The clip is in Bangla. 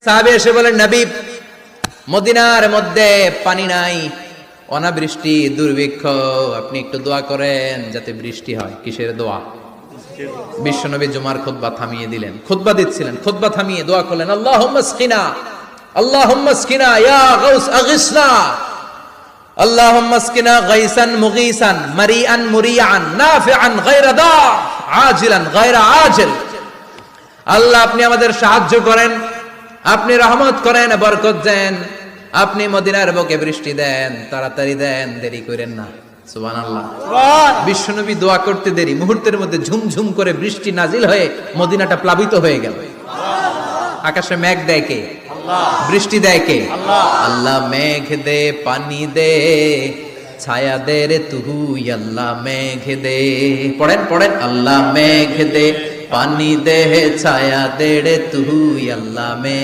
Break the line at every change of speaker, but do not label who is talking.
সাহাবী এসে বলেন, নবী, মদিনার মধ্যে পানি নাই, অনাবৃষ্টি, দুর্ভিক্ষ, আপনি একটু দোয়া করেন যাতে বৃষ্টি হয়। কিসের দোয়া? বিশ্বনবী জুমার খুতবা থামিয়ে দিলেন, খুতবা দিচ্ছিলেন, খুতবা থামিয়ে দোয়া করলেন, আল্লাহুম্মা আসকিনা, আল্লাহুম্মা আসকিনা ইয়া গাউস আগিসনা, আল্লাহুম্মা আসকিনা গাইসান মুগীসান মারিআন মুরিআন নাফিআন গায়রা দা আজিলান গায়রা আজিল। আল্লাহ, আপনি আমাদের সাহায্য করেন, আপনি রহমত করেন, বরকত দেন, আপনি মদিনার বুকে বৃষ্টি দেন, তাড়াতাড়ি দেন, দেরি করেন না। সুবহানাল্লাহ। বিশ্বনবী দোয়া করতে দেরি, মুহূর্তের মধ্যে ঝুমঝুম করে বৃষ্টি নাজিল হয়ে মদিনাটা প্লাবিত হয়ে গেল। আকাশে মেঘ দেয় কে? বৃষ্টি দেয় কে? আল্লাহ মেঘ দে, পানি দে, ছায়া দে রে তুই, আল্লাহ মেঘ দে। পড়েন পড়েন, আল্লাহ মেঘ দে, পানি দে, ছায়া দে রে তুই, আল্লাহ মেঘ